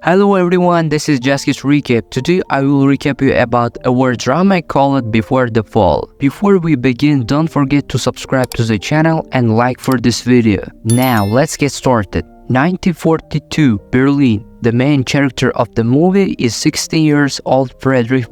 Hello everyone, this is Jaskez recap. Today I will recap you about a war drama called Before the Fall. Before we begin, don't forget to subscribe to the channel and like for this video. Now let's get started. 1942, Berlin. The main character of the movie is 16 years old Friedrich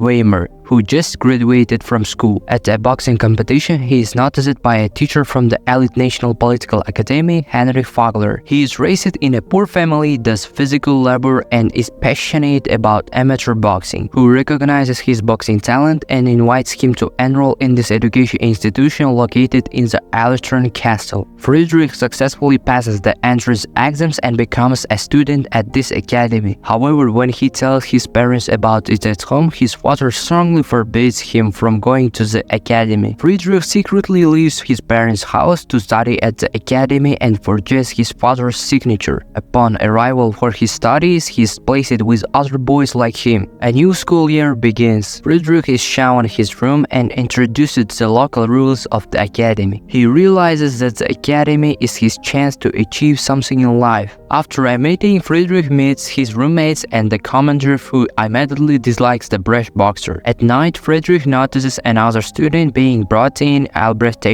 who just graduated from school. At a boxing competition, he is noticed by a teacher from the elite National Political Academy, Heinrich Vogler. He is raised in a poor family, does physical labor, and is passionate about amateur boxing, who recognizes his boxing talent and invites him to enroll in this education institution located in the Electron Castle. Friedrich successfully passes the entrance exams and becomes a student at this academy. However, when he tells his parents about it at home, his father strongly forbids him from going to the academy. Friedrich secretly leaves his parents' house to study at the academy and forgets his father's signature. Upon arrival for his studies, he is placed with other boys like him. A new school year begins. Friedrich is shown his room and introduced to the local rules of the academy. He realizes that the academy is his chance to achieve something in life. After a meeting, Friedrich meets his roommates and the commander, who immediately dislikes the brash boxer. At night, Friedrich notices another student being brought in, Albrecht.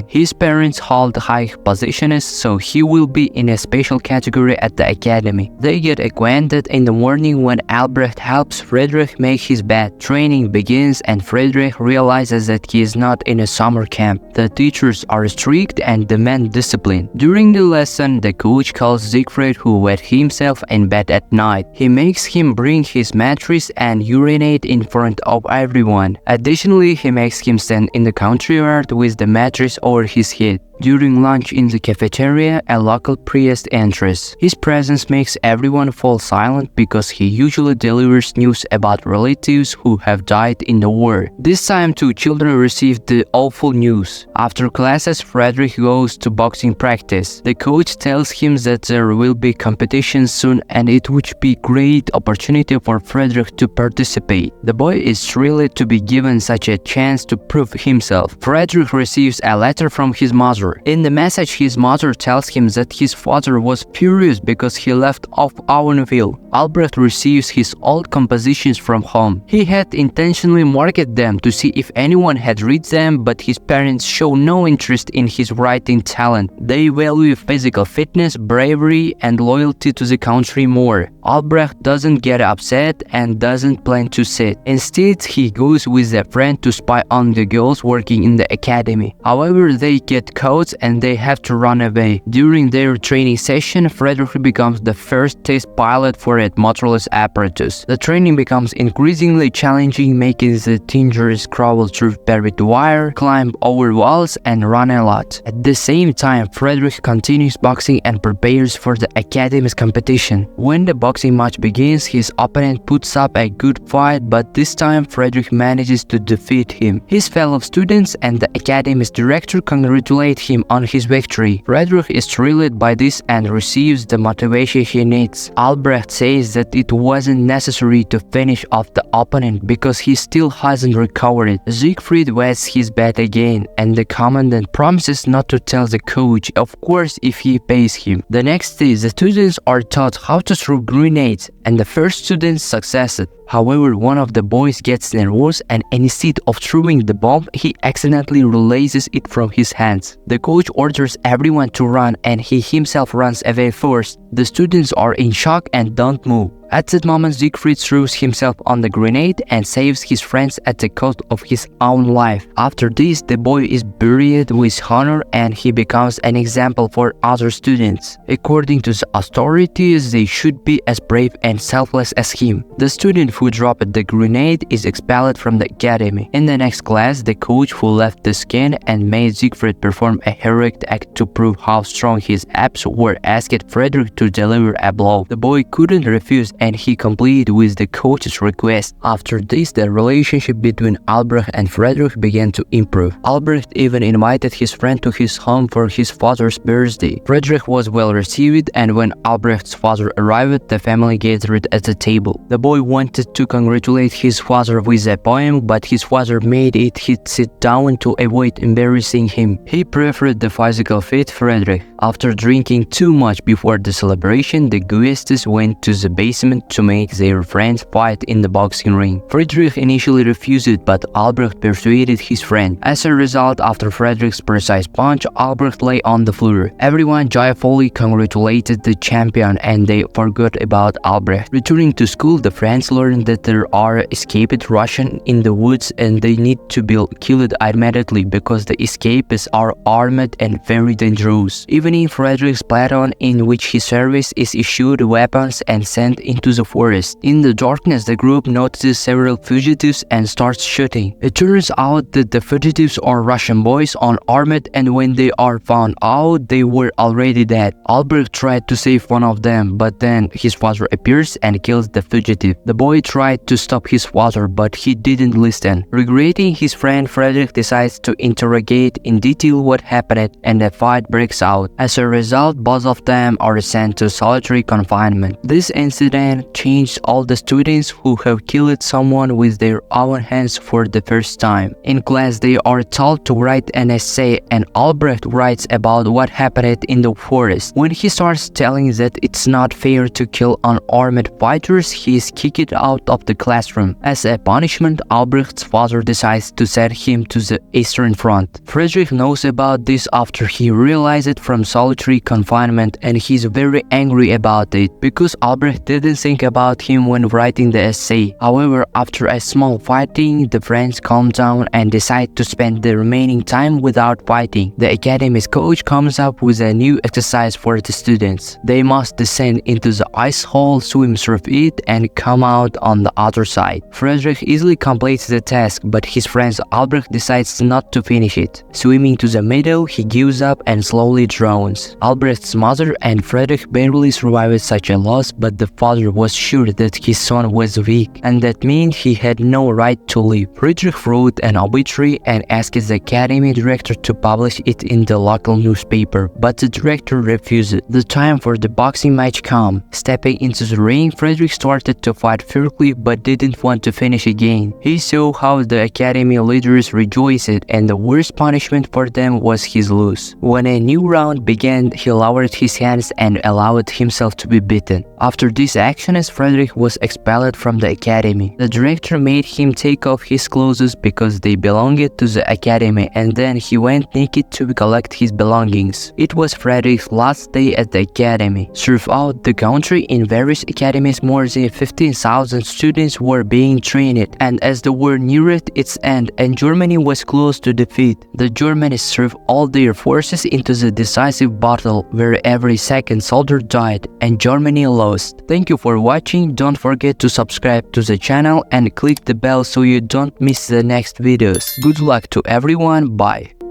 His parents hold high positions, so he will be in a special category at the academy. They get acquainted in the morning when Albrecht helps Friedrich make his bed. Training begins and Friedrich realizes that he is not in a summer camp. The teachers are strict and demand discipline. During the lesson, the coach calls Siegfried, who wet himself in bed at night. He makes him bring his mattress and urinate in front of everyone. Additionally, he makes him stand in the courtyard with the mattress over his head. During lunch in the cafeteria, a local priest enters. His presence makes everyone fall silent because he usually delivers news about relatives who have died in the war. This time, two children received the awful news. After classes, Friedrich goes to boxing practice. The coach tells him that there will be competition soon and it would be a great opportunity for Friedrich to participate. The boy is thrilled to be given such a chance to prove himself. Friedrich receives a letter from his mother. In the message, his mother tells him that his father was furious because he left off Auenville. Albrecht receives his old compositions from home. He had intentionally marked them to see if anyone had read them, but his parents show no interest in his writing talent. They value physical fitness, bravery, and loyalty to the country more. Albrecht doesn't get upset and doesn't plan to sit. Instead, he goes with a friend to spy on the girls working in the academy. However, they get caught and they have to run away. During their training session, Friedrich becomes the first test pilot for a motorless apparatus. The training becomes increasingly challenging, making the teenagers crawl through barbed wire, climb over walls, and run a lot. At the same time, Friedrich continues boxing and prepares for the academy's competition. When the boxing match begins, his opponent puts up a good fight, but this time Friedrich manages to defeat him. His fellow students and the academy's director congratulate him on his victory. Friedrich is thrilled by this and receives the motivation he needs. Albrecht says that it wasn't necessary to finish off the opponent because he still hasn't recovered. Siegfried wets his bed again, and the commandant promises not to tell the coach, of course if he pays him. The next day, the students are taught how to throw grenades, and the first student succeeded. However, one of the boys gets nervous and instead of throwing the bomb, he accidentally releases it from his hands. The coach orders everyone to run and he himself runs away first. The students are in shock and don't move. At that moment, Siegfried throws himself on the grenade and saves his friends at the cost of his own life. After this, the boy is buried with honor and he becomes an example for other students. According to the authorities, they should be as brave and selfless as him. The student who dropped the grenade is expelled from the academy. In the next class, the coach who left the skin and made Siegfried perform a heroic act to prove how strong his abs were asked Friedrich to deliver a blow. The boy couldn't refuse and he complied with the coach's request. After this, the relationship between Albrecht and Friedrich began to improve. Albrecht even invited his friend to his home for his father's birthday. Friedrich was well received, and when Albrecht's father arrived, the family gave gathered at the table. The boy wanted to congratulate his father with a poem, but his father made it sit down to avoid embarrassing him. He preferred the physical fit Friedrich. After drinking too much before the celebration, the guests went to the basement to make their friends fight in the boxing ring. Friedrich initially refused, but Albrecht persuaded his friend. As a result, after Friedrich's precise punch, Albrecht lay on the floor. Everyone joyfully congratulated the champion and they forgot about Albrecht. Returning to school, the friends learned that there are escaped Russians in the woods and they need to be killed immediately because the escapists are armed and very dangerous. Even in Friedrich's platoon, in which he serves, is issued weapons and sent into the forest. In the darkness, the group notices several fugitives and starts shooting. It turns out that the fugitives are Russian boys unarmed, and when they are found out, they were already dead. Albrecht tried to save one of them, but then his father appears and kills the fugitive. The boy tried to stop his father, but he didn't listen. Regretting his friend, Friedrich decides to interrogate in detail what happened, and a fight breaks out. As a result, both of them are sent to solitary confinement. This incident changed all the students who have killed someone with their own hands for the first time. In class, they are told to write an essay, and Albrecht writes about what happened in the forest. When he starts telling that it's not fair to kill unarmed fighters, he is kicked out of the classroom. As a punishment, Albrecht's father decides to send him to the Eastern Front. Friedrich knows about this after he realized it from solitary confinement, and he's very angry about it because Albrecht didn't think about him when writing the essay. However, after a small fighting, the friends calm down and decide to spend the remaining time without fighting. The academy's coach comes up with a new exercise for the students. They must descend into the ice hole, swim through it, and come out on the other side. Friedrich easily completes the task, but his friend Albrecht decides not to finish it. Swimming to the middle, he gives up and slowly drowns. Albrecht's mother and Friedrich barely survived such a loss, but the father was sure that his son was weak, and that meant he had no right to live. Friedrich wrote an obituary and asked the academy director to publish it in the local newspaper, but the director refused. The time for the boxing match came. Stepping into the ring, Friedrich started to fight fiercely but didn't want to finish again. He saw how the academy leaders rejoiced, and the worst punishment for them was his loss. When a new round began, he lowered his hands and allowed himself to be beaten. After these actions, Friedrich was expelled from the academy. The director made him take off his clothes because they belonged to the academy, and then he went naked to collect his belongings. It was Friedrich's last day at the academy. Throughout the country, in various academies, more than 15,000 students were being trained, and as the war neared its end and Germany was close to defeat, the Germans threw all their forces into the decisive battle where every second soldier died and Germany lost. Thank you for watching. Don't forget to subscribe to the channel and click the bell so you don't miss the next videos. Good luck to everyone. Bye.